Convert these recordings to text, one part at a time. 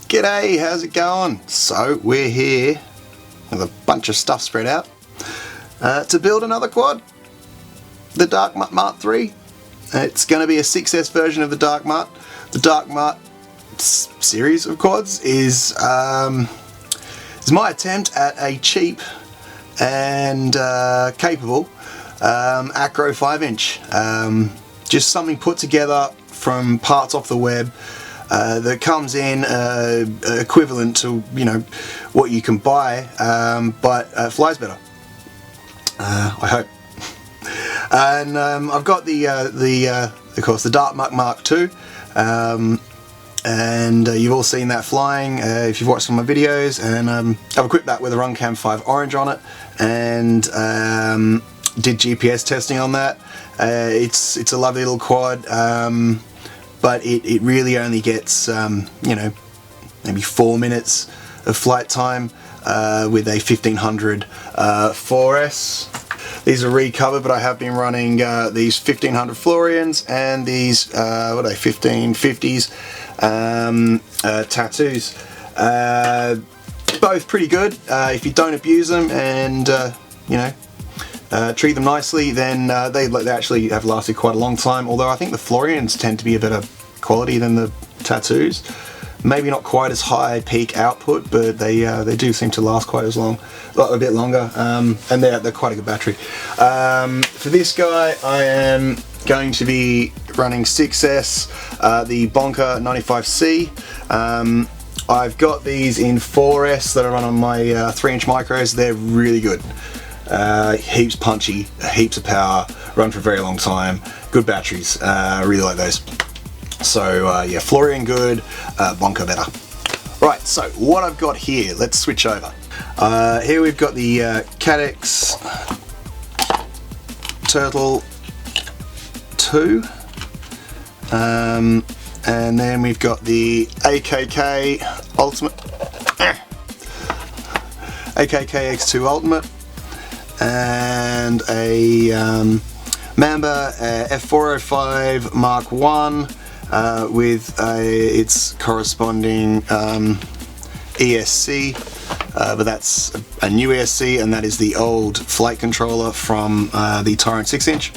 G'day, how's it going? So we're here with a bunch of stuff spread out to build another quad, the Dark Mut Mk3. It's going to be a 6S version of the Dark Mut. The Dark Mut series of quads is my attempt at a cheap and capable acro 5-inch. Just something put together from parts off the web that comes in equivalent to, you know, what you can buy, but flies better. I hope. And I've got of course, the Dark Mut Mk2, and you've all seen that flying if you've watched some of my videos. And I've equipped that with a Runcam 5 Orange on it, and did GPS testing on that. It's a lovely little quad, but it really only gets you know, maybe 4 minutes of flight time with a 1500 4S. These are recovered, but I have been running these 1500 Florians and these what are they, 1550s tattoos. Both pretty good if you don't abuse them and you know, treat them nicely, then they actually have lasted quite a long time. Although I think the Florians tend to be a better quality than the tattoos. Maybe not quite as high peak output, but they do seem to last quite as long, a bit longer, and they're quite a good battery. For this guy, I am going to be running 6S, the Bonker 95C. I've got these in 4S that I run on my 3-inch micros. They're really good. Heaps punchy, heaps of power, run for a very long time, good batteries. I really like those. So yeah, Florian good, Bonker better. Right, so what I've got here, let's switch over. Here we've got the Caddx Turtle 2, and then we've got the AKK Ultimate, AKK X2 Ultimate, and a Mamba F405 Mark 1 with its corresponding ESC, but that's a new ESC, and that is the old flight controller from the Tyrant 6-inch,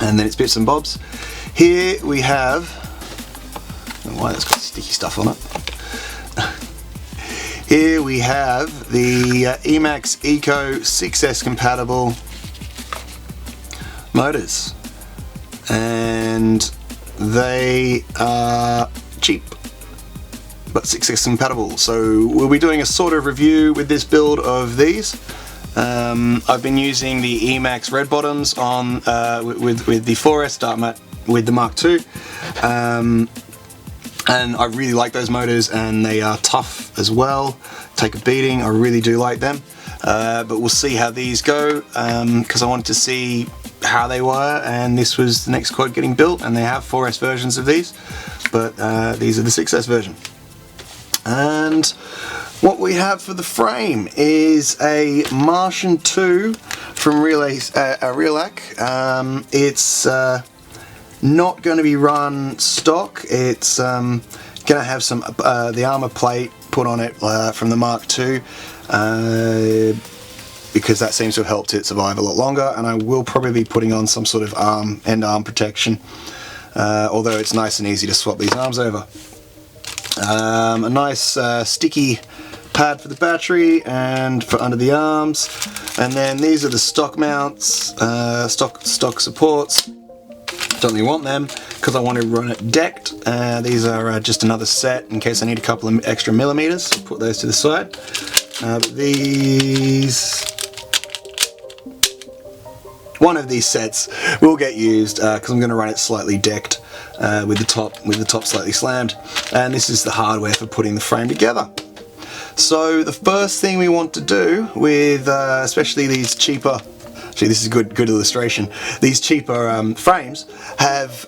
and then it's bits and bobs. Here we have, I don't know why that's got sticky stuff on it. Here we have the EMAX ECO 6S compatible motors, and they are cheap but 6S compatible. So we'll be doing a sort of review with this build of these. I've been using the EMAX red bottoms on with the 4S Dark Mut with the Mark II, and I really like those motors, and they are tough as well, take a beating. I really do like them, but we'll see how these go, because I wanted to see how they were, and this was the next quad getting built, and they have 4S versions of these, but these are the 6S version. And what we have for the frame is a Martian 2 from Relac. It's not going to be run stock. It's going to have some the armour plate put on it from the Mark II, because that seems to have helped it survive a lot longer, and I will probably be putting on some sort of end arm protection, although it's nice and easy to swap these arms over. A nice sticky pad for the battery and for under the arms, and then these are the stock mounts, stock supports. Don't really want them because I want to run it decked. These are just another set in case I need a couple of extra millimeters, so put those to the side. One of these sets will get used because I'm going to run it slightly decked with the top slightly slammed, and this is the hardware for putting the frame together. So the first thing we want to do with especially these cheaper, actually this is a good illustration, these cheaper frames have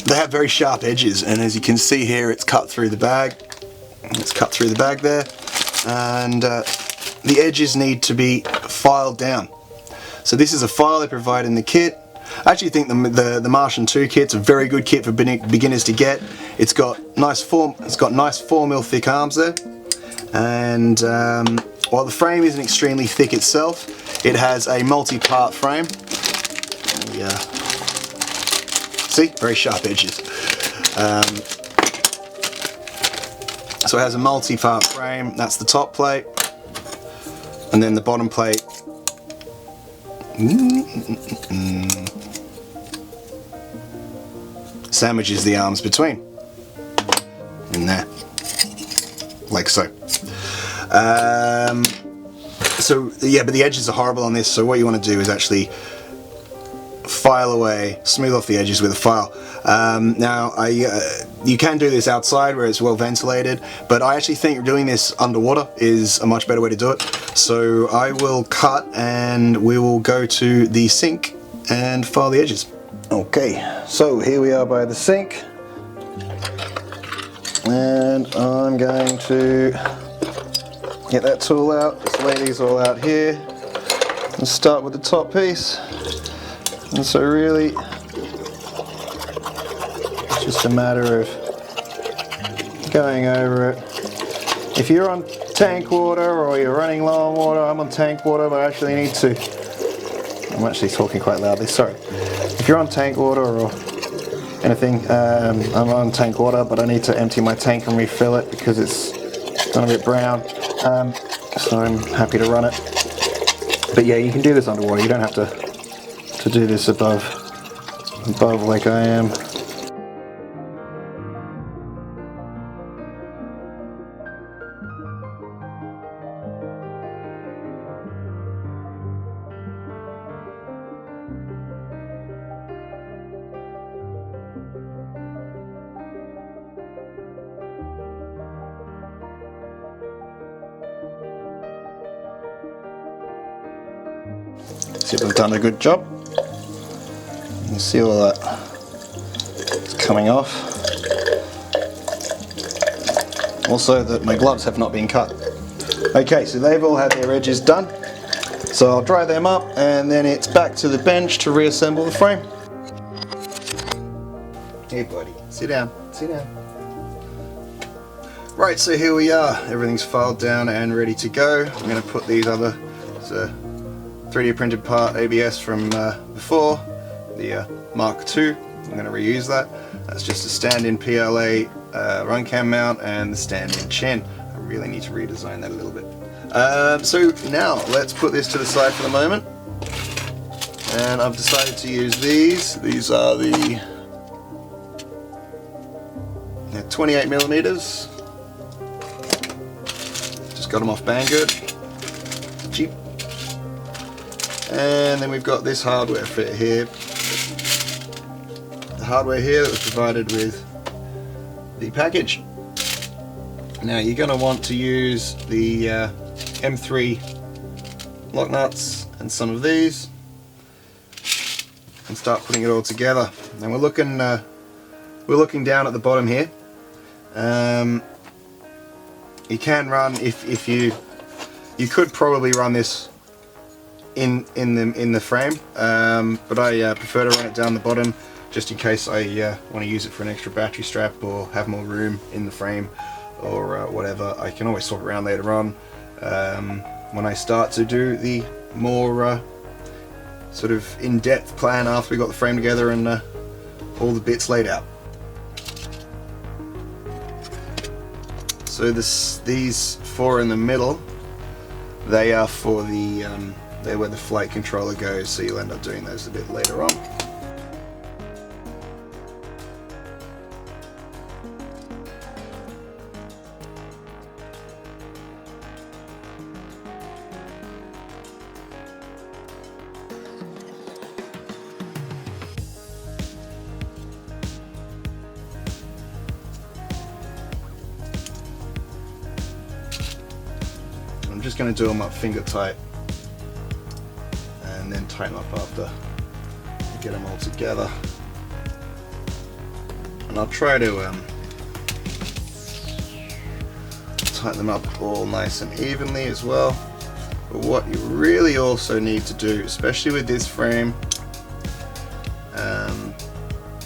they have very sharp edges, and as you can see here, it's cut through the bag. It's cut through the bag there, and the edges need to be filed down. So this is a file they provide in the kit. I actually think the Martian 2 kit's a very good kit for beginners to get. It's got nice 4mm thick arms there, and while the frame isn't extremely thick itself, it has a multi-part frame. Yeah, see, very sharp edges. So it has a multi-part frame. That's the top plate, and then the bottom plate. Sandwiches the arms between, in there, like so. So yeah, but the edges are horrible on this, so what you want to do is actually file away, smooth off the edges with a file. Now you can do this outside where it's well ventilated, but I actually think doing this underwater is a much better way to do it. So I will cut and we will go to the sink and file the edges. Okay, so here we are by the sink, and I'm going to get that tool out, just lay these all out here, and start with the top piece. And so really, it's just a matter of going over it. If you're on tank water or you're running low on water, I'm on tank water, but I actually need to, I'm actually talking quite loudly, sorry. If you're on tank water or anything, I'm on tank water, but I need to empty my tank and refill it because it's gone a bit brown. So I'm happy to run it. But yeah, you can do this underwater. You don't have to do this above like I am. See if I've done a good job. You see all that it's coming off. Also that my gloves have not been cut. Okay, so they've all had their edges done. So I'll dry them up and then it's back to the bench to reassemble the frame. Hey buddy, sit down, sit down. Right, so here we are. Everything's filed down and ready to go. I'm going to put these other 3D printed part ABS from before, the Mark II. I'm going to reuse that. That's just a stand-in PLA run cam mount and the stand-in chin. I really need to redesign that a little bit. So now let's put this to the side for the moment. And I've decided to use these. These are the 28 millimeters. Just got them off Banggood. Cheap. And then we've got this hardware fit here. The hardware here that was provided with the package. Now you're going to want to use the M3 lock nuts and some of these and start putting it all together. And we're looking down at the bottom here. You can run if you could probably run this in the frame, but I prefer to run it down the bottom just in case I want to use it for an extra battery strap or have more room in the frame or whatever. I can always swap it around later on when I start to do the more sort of in-depth plan after we got the frame together and all the bits laid out. So these four in the middle, they are for the they're where the flight controller goes, so you'll end up doing those a bit later on. I'm just going to do them up finger tight and then tighten up after, get them all together. And I'll try to tighten them up all nice and evenly as well. But what you really also need to do, especially with this frame,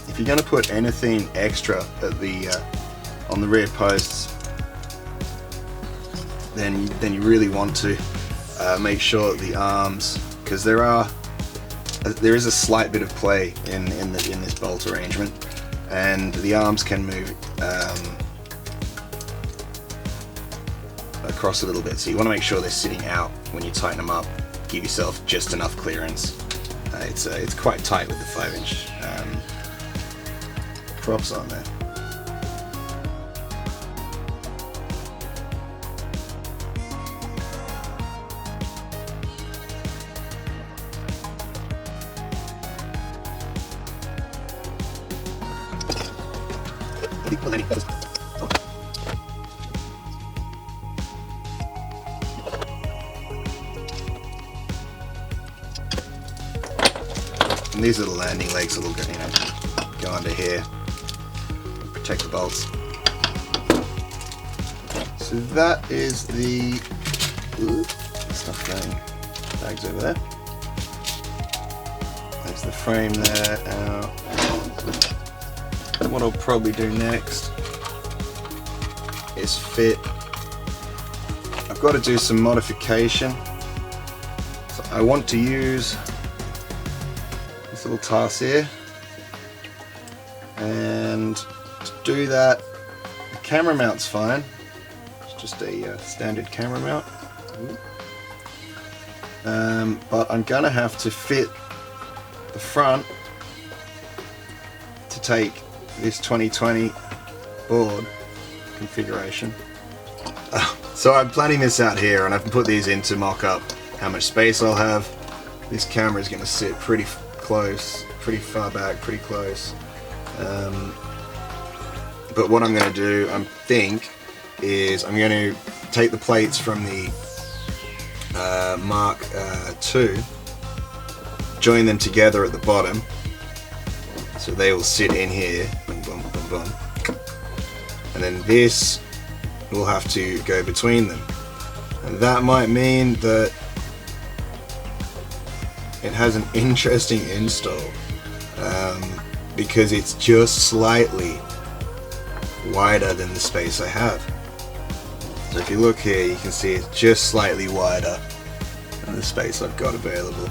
if you're going to put anything extra at the on the rear posts, then you really want to make sure that the arms, because there is a slight bit of play in this bolt arrangement, and the arms can move across a little bit, so you want to make sure they're sitting out when you tighten them up. Give yourself just enough clearance. It's quite tight with the 5-inch props on there. And these little landing legs will go under here, protect the bolts. So that is the stuff going. Bags over there. There's the frame there. What I'll probably do next is fit. I've got to do some modification. So I want to use this little Tarsier, and to do that, the camera mount's fine. It's just a standard camera mount. But I'm gonna have to fit the front to take this 2020 board configuration. So I'm planning this out here, and I can put these in to mock up how much space I'll have. This camera is going to sit pretty close, pretty far back, pretty close. But what I'm going to do, I think, is I'm going to take the plates from the Mark II, join them together at the bottom, so they will sit in here, boom, boom, boom, boom. And then this will have to go between them. And that might mean that it has an interesting install, because it's just slightly wider than the space I have. So if you look here, you can see it's just slightly wider than the space I've got available.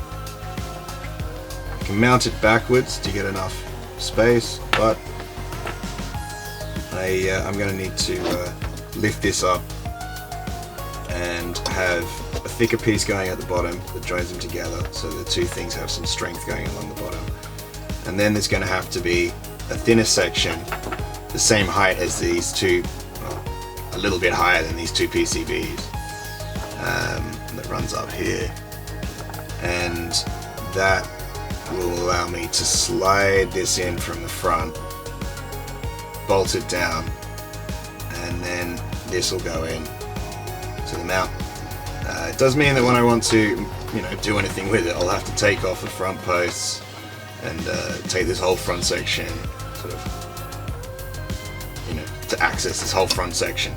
You can mount it backwards to get enough space, but I'm going to need to lift this up and have a thicker piece going at the bottom that joins them together, so the two things have some strength going along the bottom. And then there's going to have to be a thinner section, the same height as these two, well, a little bit higher than these two PCBs, that runs up here, and that will allow me to slide this in from the front, bolt it down, and then this will go in to the mount. It does mean that when I want to, do anything with it, I'll have to take off the front posts and take this whole front section, sort of, to access this whole front section,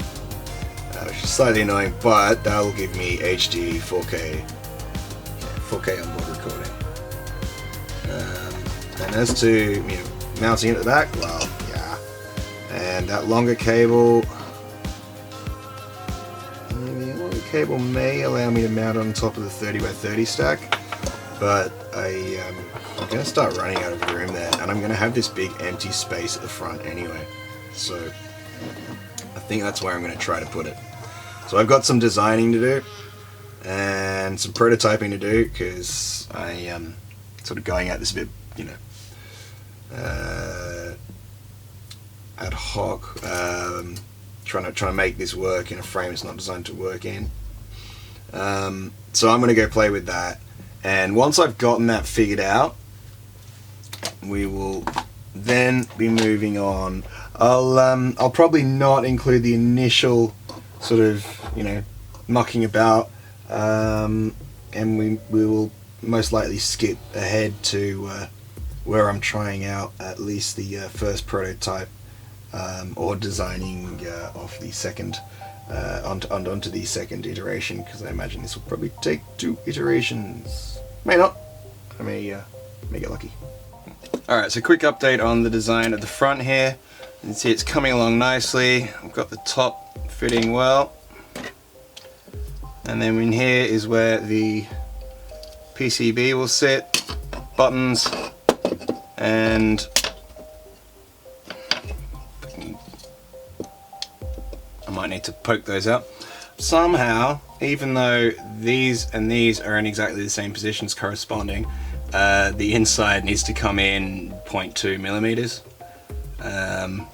which is slightly annoying, but that will give me HD 4K onboard recording. And as to mounting it at the back, well, yeah. And that longer cable. Cable may allow me to mount on top of the 30x30 stack, but I'm going to start running out of room there, and I'm going to have this big empty space at the front anyway, so I think that's where I'm going to try to put it. So I've got some designing to do and some prototyping to do, because I am sort of going at this a bit, ad hoc, trying to make this work in a frame it's not designed to work in. So I'm going to go play with that, and once I've gotten that figured out, we will then be moving on. I'll probably not include the initial sort of mucking about, and we will most likely skip ahead to where I'm trying out at least the first prototype, or designing off the second onto the second iteration, because I imagine this will probably take 2 iterations. May not. I may get lucky. Alright, so quick update on the design of the front here. You can see it's coming along nicely. I've got the top fitting well. And then in here is where the PCB will sit, buttons, and I might need to poke those out. Somehow, even though these and these are in exactly the same positions corresponding, the inside needs to come in 0.2 millimeters. I'm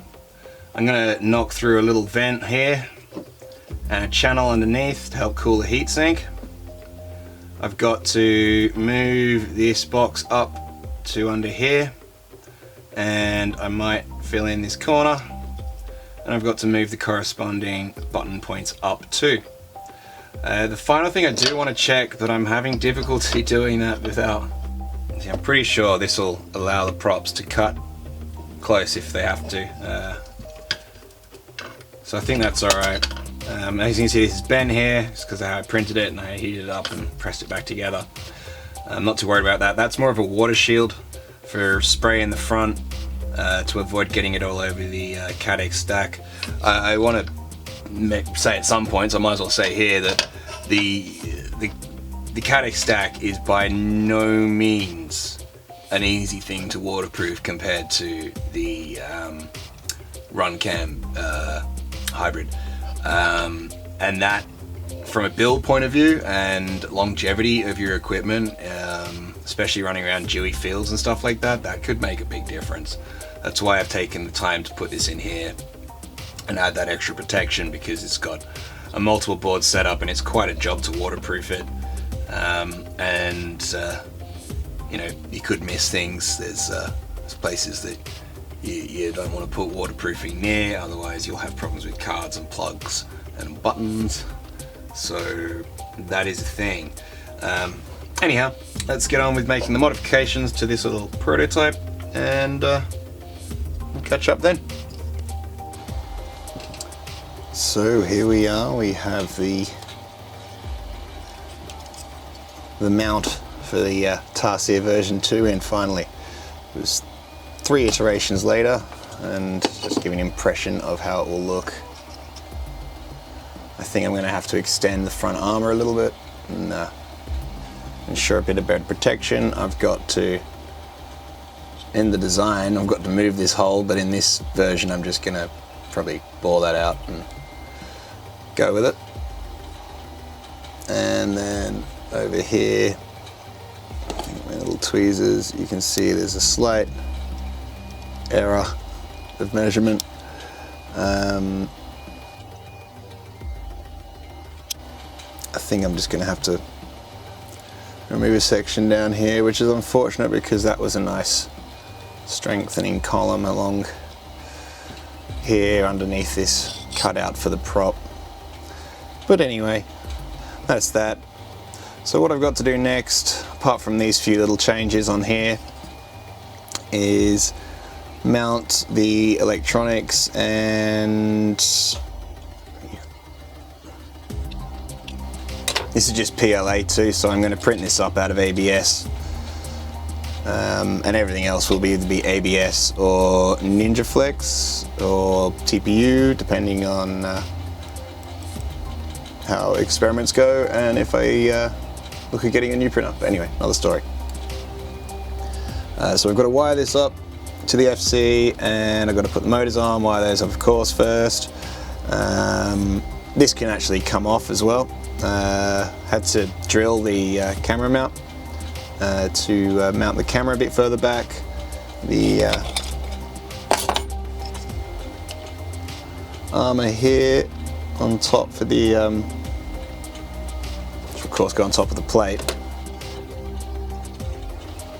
going to knock through a little vent here and a channel underneath to help cool the heatsink. I've got to move this box up to under here, and I might fill in this corner, and I've got to move the corresponding button points up too. The final thing I do want to check, but I'm having difficulty doing that without, I'm pretty sure this will allow the props to cut close if they have to, so I think that's alright. As you can see, this is bent here, it's because I printed it and I heated it up and pressed it back together. I'm not too worried about that. That's more of a water shield for spray in the front to avoid getting it all over the Caddx stack. I want to say at some points, I might as well say here, that the Caddx stack is by no means an easy thing to waterproof compared to the Runcam hybrid. And that, from a build point of view and longevity of your equipment, especially running around dewy fields and stuff like that, that could make a big difference. That's why I've taken the time to put this in here and add that extra protection, because it's got a multiple board setup and it's quite a job to waterproof it. You know, you could miss things. There's places that you don't want to put waterproofing near, otherwise you'll have problems with cards and plugs and buttons. So that is a thing. Anyhow, let's get on with making the modifications to this little prototype, and we'll catch up then. So here we are, we have the mount for the Tarsier version 2 in finally. It was 3 iterations later, and just give an impression of how it will look. I think I'm going to have to extend the front armour a little bit and ensure a bit of better protection. I've got to, in the design, I've got to move this hole, but in this version I'm just going to probably bore that out and go with it. And then over here, my little tweezers, you can see there's a slight error of measurement. I think I'm just going to have to remove a section down here, which is unfortunate because that was a nice strengthening column along here underneath this cutout for the prop. But anyway, that's that. So what I've got to do next, apart from these few little changes on here, is mount the electronics, and this is just PLA too, so I'm going to print this up out of ABS, and everything else will either be ABS or NinjaFlex or TPU, depending on how experiments go and if I look at getting a new printer. But anyway, another story. So we've got to wire this up to the FC, and I've got to put the motors on, wire those up of course first. This can actually come off as well. Had to drill the camera mount to mount the camera a bit further back. The armour here on top for the, which of course go on top of the plate,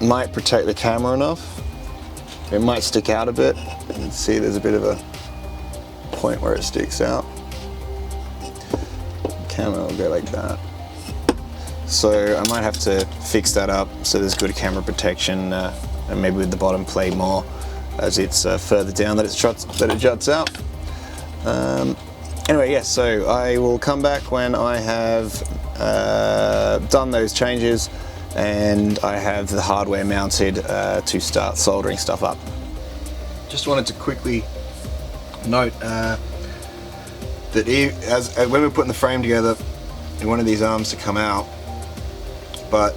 might protect the camera enough. It might stick out a bit. You can see there's a bit of a point where it sticks out. The camera will go like that. So I might have to fix that up so there's good camera protection, and maybe with the bottom plate more as it's further down that it juts out. Anyway, yes, so I will come back when I have done those changes and I have the hardware mounted to start soldering stuff up. Just wanted to quickly note that when we're putting the frame together, you wanted these arms to come out, but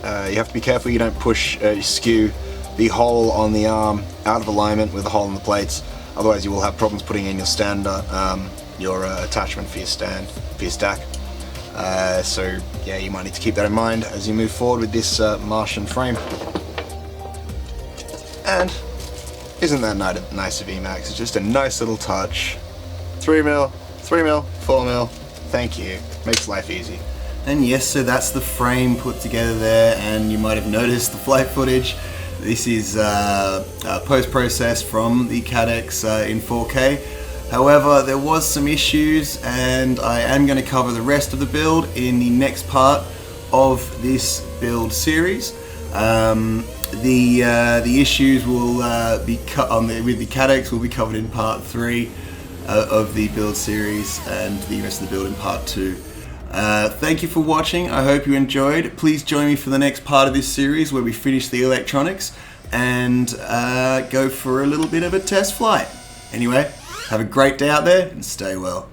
you have to be careful you don't push, skew the hole on the arm out of alignment with the hole in the plates. Otherwise you will have problems putting in your your attachment for your stand, for your stack. So yeah, you might need to keep that in mind as you move forward with this Martian frame. And isn't that nice of EMAX? It's just a nice little touch. 3mm, 3mm, 4mm, thank you. Makes life easy. And yes, so that's the frame put together there, and you might have noticed the flight footage. This is post-processed from the Caddx in 4K. However, there was some issues, and I am going to cover the rest of the build in the next part of this build series. The issues will be with the Caddx will be covered in part 3 of the build series, and the rest of the build in part 2. Thank you for watching. I hope you enjoyed. Please join me for the next part of this series where we finish the electronics and go for a little bit of a test flight. Anyway, have a great day out there and stay well.